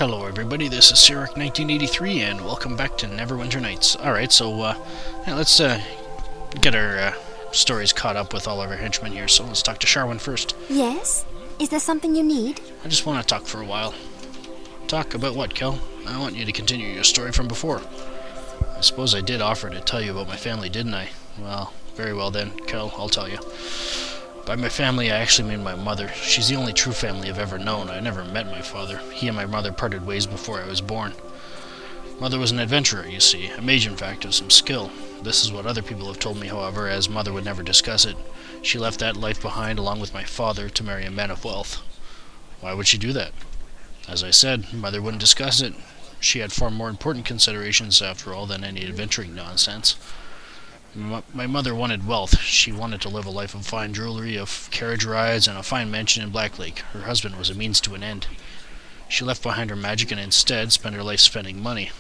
Hello everybody, this is Sirach1983 and welcome back to Neverwinter Nights. Alright, so yeah, let's get our stories caught up with all of our henchmen here, so let's talk to Sharwyn first. Yes? Is there something you need? I just want to talk for a while. Talk about what, Kel? I want you to continue your story from before. I suppose I did offer to tell you about my family, didn't I? Well, very well then, Kel, I'll tell you. By my family, I actually mean my mother. She's the only true family I've ever known. I never met my father. He and my mother parted ways before I was born. Mother was an adventurer, you see, a mage in fact, of some skill. This is what other people have told me, however, as mother would never discuss it. She left that life behind along with my father to marry a man of wealth. Why would she do that? As I said, mother wouldn't discuss it. She had far more important considerations, after all, than any adventuring nonsense. My mother wanted wealth. She wanted to live a life of fine jewelry, of carriage rides, and a fine mansion in Blacklake. Her husband was a means to an end. She left behind her magic and instead spent her life spending money.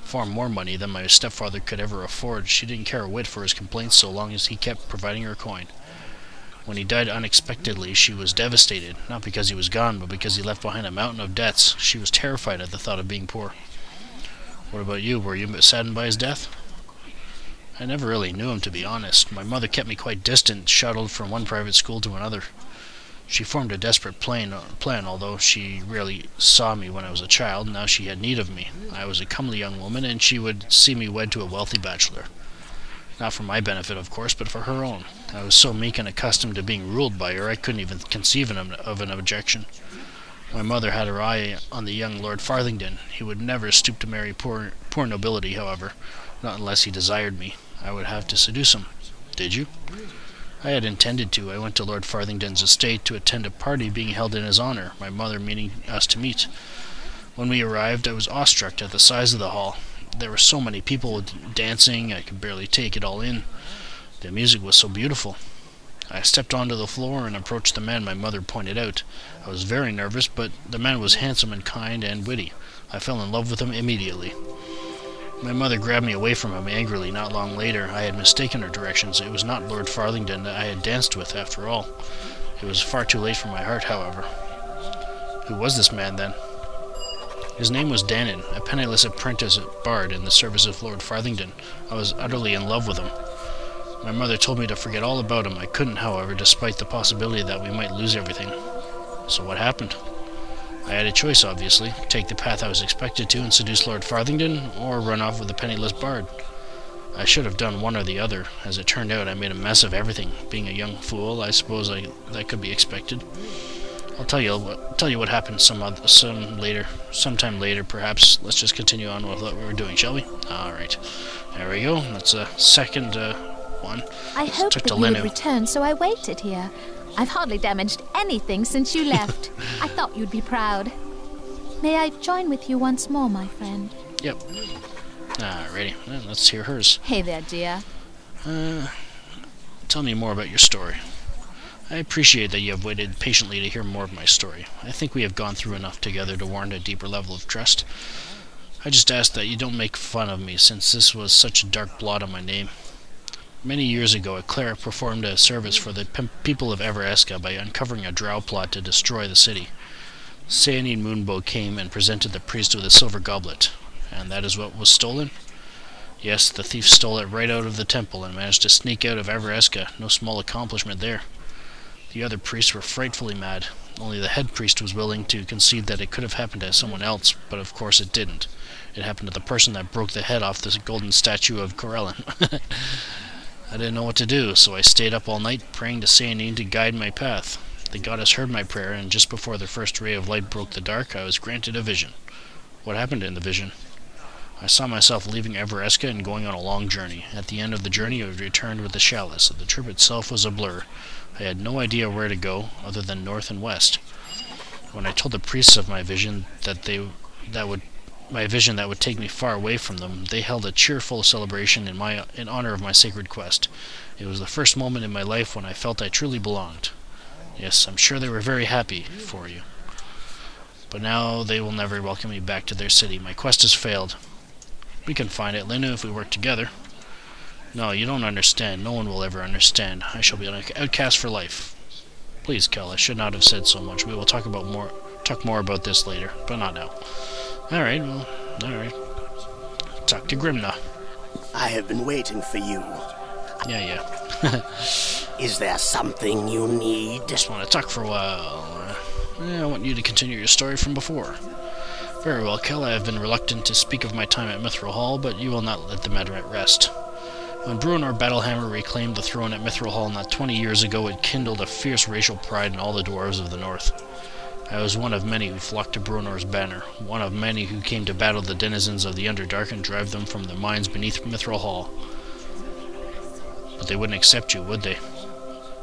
Far more money than my stepfather could ever afford. She didn't care a whit for his complaints so long as he kept providing her coin. When he died unexpectedly, she was devastated, not because he was gone, but because he left behind a mountain of debts. She was terrified at the thought of being poor. What about you? Were you saddened by his death? I never really knew him, to be honest. My mother kept me quite distant, shuttled from one private school to another. She formed a desperate plan, although she rarely saw me when I was a child. Now she had need of me. I was a comely young woman, and she would see me wed to a wealthy bachelor. Not for my benefit, of course, but for her own. I was so meek and accustomed to being ruled by her, I couldn't even conceive of an objection. My mother had her eye on the young Lord Farthington. He would never stoop to marry poor nobility, however, not unless he desired me. I would have to seduce him. Did you? I had intended to. I went to Lord Farthington's estate to attend a party being held in his honor, my mother meaning us to meet. When we arrived, I was awestruck at the size of the hall. There were so many people dancing, I could barely take it all in. The music was so beautiful. I stepped onto the floor and approached the man my mother pointed out. I was very nervous, but the man was handsome and kind and witty. I fell in love with him immediately. My mother grabbed me away from him angrily. Not long later, I had mistaken her directions. It was not Lord Farthington that I had danced with, after all. It was far too late for my heart, however. Who was this man, then? His name was Daelan, a penniless apprentice bard in the service of Lord Farthington. I was utterly in love with him. My mother told me to forget all about him. I couldn't, however, despite the possibility that we might lose everything. So what happened? I had a choice, obviously. Take the path I was expected to and seduce Lord Farthington, or run off with the penniless bard. I should have done one or the other. As it turned out, I made a mess of everything. Being a young fool, I suppose that could be expected. I'll tell you what happened sometime later, perhaps. Let's just continue on with what we were doing, shall we? Alright. There we go. That's a second one. I hoped that you would return, so I waited here. I've hardly damaged anything since you left. I thought you'd be proud. May I join with you once more, my friend? Yep. Alrighty. Well, let's hear hers. Hey there, dear. Tell me more about your story. I appreciate that you have waited patiently to hear more of my story. I think we have gone through enough together to warrant a deeper level of trust. I just ask that you don't make fun of me, since this was such a dark blot on my name. Many years ago, a cleric performed a service for the people of Evereska by uncovering a drow plot to destroy the city. Sayanine Moonbow came and presented the priest with a silver goblet. And that is what was stolen? Yes, the thief stole it right out of the temple and managed to sneak out of Evereska. No small accomplishment there. The other priests were frightfully mad. Only the head priest was willing to concede that it could have happened to someone else, but of course it didn't. It happened to the person that broke the head off the golden statue of Corellin. I didn't know what to do, so I stayed up all night praying to Sayanine to guide my path. The goddess heard my prayer, and just before the first ray of light broke the dark, I was granted a vision. What happened in the vision? I saw myself leaving Evereska and going on a long journey. At the end of the journey, I returned with the chalice. The trip itself was a blur. I had no idea where to go, other than north and west. When I told the priests of my vision that would take me far away from them, they held a cheerful celebration in honor of my sacred quest. It was the first moment in my life when I felt I truly belonged. Yes, I'm sure they were very happy for you. But now they will never welcome me back to their city. My quest has failed. We can find it, Linu, if we work together. No, you don't understand. No one will ever understand. I shall be an outcast for life. Please, Kel, I should not have said so much. We will talk more about this later, but not now. Alright, well, alright. Talk to Grimgnaw. I have been waiting for you. Yeah. Is there something you need? Just want to talk for a while. I want you to continue your story from before. Very well, Kel. I have been reluctant to speak of my time at Mithril Hall, but you will not let the matter at rest. When Bruenor Battlehammer reclaimed the throne at Mithril Hall not 20 years ago, it kindled a fierce racial pride in all the dwarves of the north. I was one of many who flocked to Bruenor's banner, one of many who came to battle the denizens of the Underdark and drive them from the mines beneath Mithril Hall. But they wouldn't accept you, would they?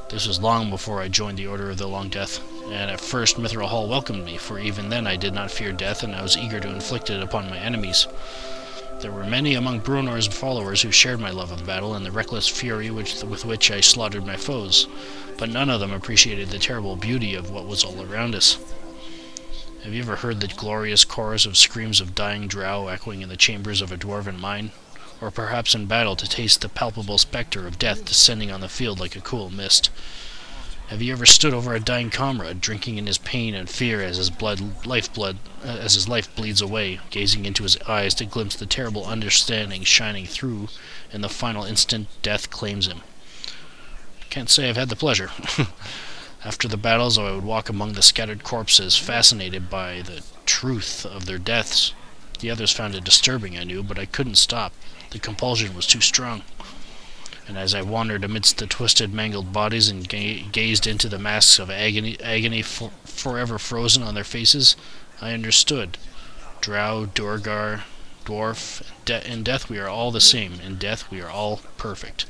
This was long before I joined the Order of the Long Death, and at first Mithril Hall welcomed me, for even then I did not fear death, and I was eager to inflict it upon my enemies. There were many among Bruenor's followers who shared my love of battle and the reckless fury with which I slaughtered my foes, but none of them appreciated the terrible beauty of what was all around us. Have you ever heard the glorious chorus of screams of dying drow echoing in the chambers of a dwarven mine? Or perhaps in battle to taste the palpable spectre of death descending on the field like a cool mist? Have you ever stood over a dying comrade, drinking in his pain and fear as his life bleeds away, gazing into his eyes to glimpse the terrible understanding shining through in the final instant death claims him? Can't say I've had the pleasure. After the battles, I would walk among the scattered corpses, fascinated by the truth of their deaths. The others found it disturbing, I knew, but I couldn't stop. The compulsion was too strong. And as I wandered amidst the twisted, mangled bodies and gazed into the masks of agony forever frozen on their faces, I understood. Drow, Duergar, Dwarf, in death we are all the same. In death we are all perfect.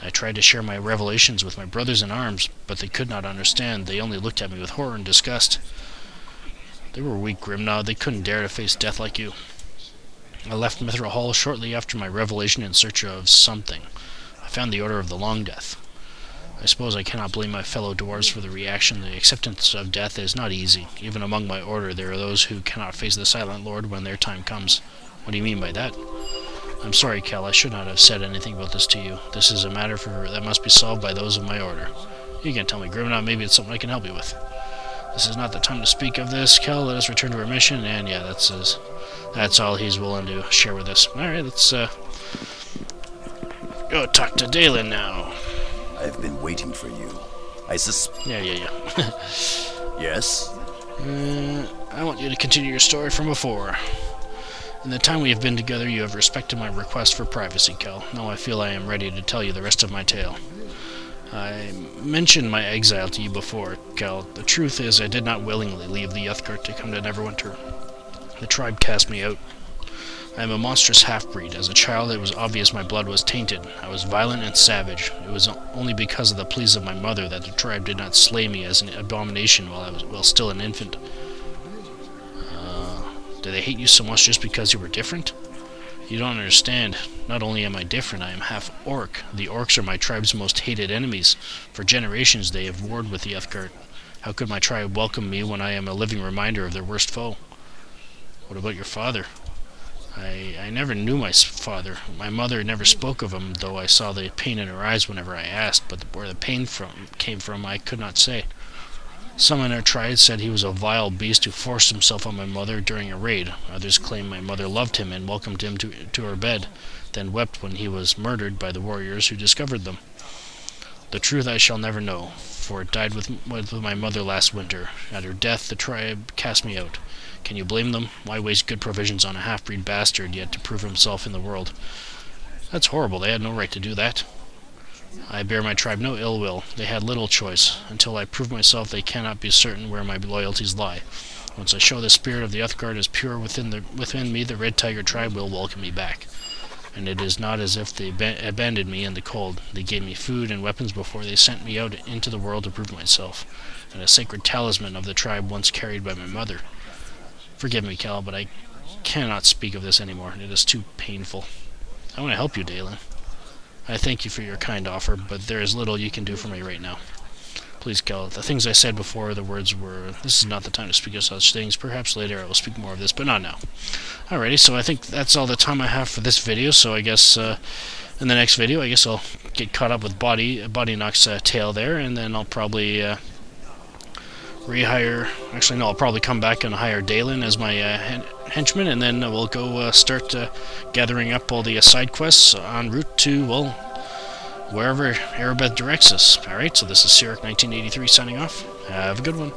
I tried to share my revelations with my brothers in arms, but they could not understand. They only looked at me with horror and disgust. They were weak, Grimgnaw. They couldn't dare to face death like you. I left Mithril Hall shortly after my revelation in search of something. I found the Order of the Long Death. I suppose I cannot blame my fellow dwarves for the reaction. The acceptance of death is not easy. Even among my order, there are those who cannot face the Silent Lord when their time comes. What do you mean by that? I'm sorry, Kel. I should not have said anything about this to you. This is a matter that must be solved by those of my order. You can tell me, Grimgnaw. Maybe it's something I can help you with. This is not the time to speak of this, Kel. Let us return to our mission. And yeah, that's all he's willing to share with us. Alright, let's go talk to Daelan now. I've been waiting for you. Yeah. Yes? I want you to continue your story from before. In the time we have been together, you have respected my request for privacy, Kel. Now I feel I am ready to tell you the rest of my tale. I mentioned my exile to you before, Kel. The truth is, I did not willingly leave the Uthgardt to come to Neverwinter. The tribe cast me out. I am a monstrous half-breed. As a child, it was obvious my blood was tainted. I was violent and savage. It was only because of the pleas of my mother that the tribe did not slay me as an abomination while still an infant. Do they hate you so much just because you were different? You don't understand. Not only am I different, I am half-orc. The orcs are my tribe's most hated enemies. For generations they have warred with the Uthgardt. How could my tribe welcome me when I am a living reminder of their worst foe? What about your father? I never knew my father. My mother never spoke of him, though I saw the pain in her eyes whenever I asked, but where the pain came from I could not say. Some in our tribe said he was a vile beast who forced himself on my mother during a raid. Others claimed my mother loved him and welcomed him to her bed, then wept when he was murdered by the warriors who discovered them. The truth I shall never know, for it died with my mother last winter. At her death, the tribe cast me out. Can you blame them? Why waste good provisions on a half-breed bastard yet to prove himself in the world? That's horrible. They had no right to do that. I bear my tribe no ill will. They had little choice. Until I prove myself, they cannot be certain where my loyalties lie. Once I show the spirit of the Uthgardt is pure within me, the Red Tiger tribe will welcome me back. And it is not as if they abandoned me in the cold. They gave me food and weapons before they sent me out into the world to prove myself, and a sacred talisman of the tribe once carried by my mother. Forgive me, Kel, but I cannot speak of this anymore. It is too painful. I want to help you, Daelan. I thank you for your kind offer, but there is little you can do for me right now. Please, Kel, the things I said before, the words were, this is not the time to speak of such things. Perhaps later I will speak more of this, but not now. Alrighty, so I think that's all the time I have for this video, so I guess in the next video, I guess I'll get caught up with Boddyknock's tale there, and then I'll probably rehire... Actually, no, I'll probably come back and hire Daelan as my henchman, and then we'll go start gathering up all the side quests en route to, well, wherever Erebeth directs us. Alright, so this is Sirik 1983 signing off. Have a good one.